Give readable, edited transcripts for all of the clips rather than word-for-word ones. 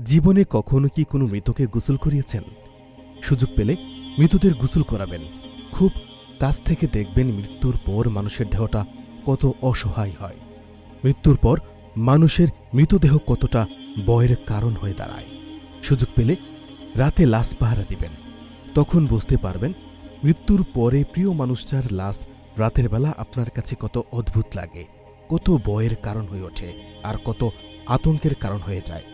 জীবনে কখনো কি কোনো মৃতকে গোসল করিয়েছেন? সুযোগ পেলে মৃতদের গোসল করাবেন। খুব কাছ থেকে দেখবেন মৃত্যুর পর মানুষের দেহটা কত অসহায় হয়। মৃত্যুর পর মানুষের মৃতদেহ কতটা ভয়ের কারণ হয়ে দাঁড়ায়। সুযোগ পেলে রাতে লাশ পাহারা দিবেন। তখন বুঝতে পারবেন মৃত্যুর পরে প্রিয় মানুষটার লাশ রাতের বেলা আপনার কাছে কত অদ্ভুত লাগে, কত ভয়ের কারণ হয়ে ওঠে আর কত আতঙ্কের কারণ হয়ে যায়।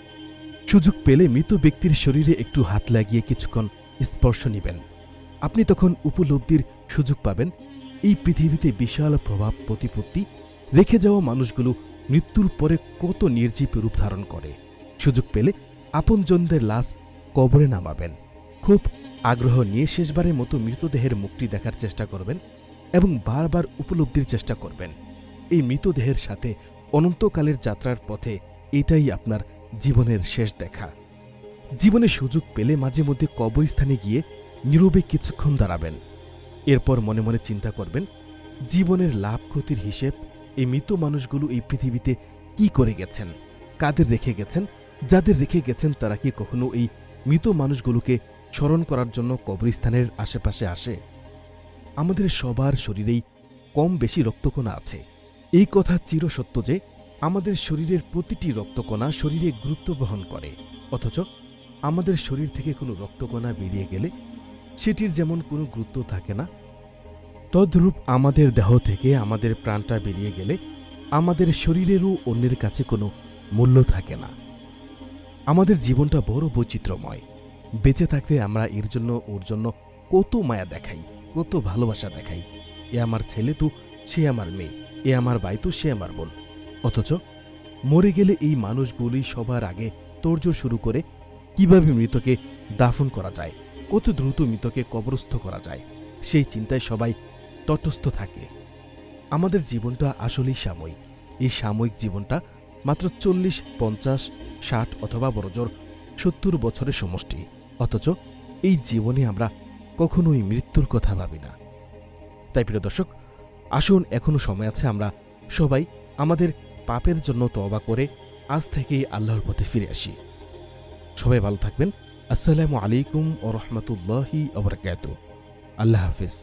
সুযোগ পেলে মৃত ব্যক্তির শরীরে একটু হাত লাগিয়ে কিছুক্ষণ স্পর্শ নিবেন। আপনি তখন উপলব্ধির সুযোগ পাবেন এই পৃথিবীতে বিশাল প্রভাব প্রতিপত্তি রেখে যাওয়া মানুষগুলো মৃত্যুর পরে কত নির্জীব রূপ ধারণ করে। সুযোগ পেলে আপনজনদের লাশ কবরে নামাবেন। খুব আগ্রহ নিয়ে শেষবারের মতো মৃতদেহের মুখটি দেখার চেষ্টা করবেন এবং বারবার উপলব্ধির চেষ্টা করবেন এই মৃতদেহের সাথে অনন্তকালের যাত্রার পথে এটাই আপনার জীবনের শেষ দেখা। জীবনে সুযোগ পেলে মাঝে মধ্যে কবরস্থানে গিয়ে নীরবে কিছুক্ষণ দাঁড়াবেন। এরপর মনে মনে চিন্তা করবেন জীবনের লাভ ক্ষতির হিসেব এই মৃত মানুষগুলো এই পৃথিবীতে কি করে গেছেন, কাদের রেখে গেছেন। যাদের রেখে গেছেন তারা কি কখনো এই মৃত মানুষগুলোকে স্মরণ করার জন্য কবরস্থানের আশেপাশে আসে? আমাদের সবার শরীরেই কম বেশি রক্তকণা আছে। এই কথা চিরসত্য যে আমাদের শরীরের প্রতিটি রক্তকণা শরীরে গুরুত্ব বহন করে, অথচ আমাদের শরীর থেকে কোনো রক্তকণা বেরিয়ে গেলে সেটির যেমন কোনো গুরুত্ব থাকে না, তদ্রূপ আমাদের দেহ থেকে আমাদের প্রাণটা বেরিয়ে গেলে আমাদের শরীরেরও অন্যের কাছে কোনো মূল্য থাকে না। আমাদের জীবনটা বড় বৈচিত্র্যময়। বেঁচে থাকতে আমরা এর জন্য ওর জন্য কত মায়া দেখাই, কত ভালোবাসা দেখাই। এ আমার ছেলে তো সে আমার মেয়ে, এ আমার ভাই তো সে আমার বোন। অথচ মরে গেলে এই মানুষগুলি সবার আগে তোড়জোড় শুরু করে কিভাবে মৃতকে দাফন করা যায়, কত দ্রুত মৃতকে কবরস্থ করা যায়, সেই চিন্তায় সবাই তটস্থ থাকে। আমাদের জীবনটা আসলেই সাময়িক। এই সাময়িক জীবনটা মাত্র 40, 50, 60 অথবা বড়জোর 70 বছরের সমষ্টি। অথচ এই জীবনে আমরা কখনোই মৃত্যুর কথা ভাবি না। তাই প্রিয় দর্শক, আসুন এখনো সময় আছে, আমরা সবাই আমাদের পাপের জন্য তওবা করে আজ থেকেই আল্লাহর পথে ফিরে আসি। সবাই ভালো থাকবেন। আসসালামু আলাইকুম ওয়া রাহমাতুল্লাহি ওয়া বারাকাতুহু। আল্লাহ হাফেজ।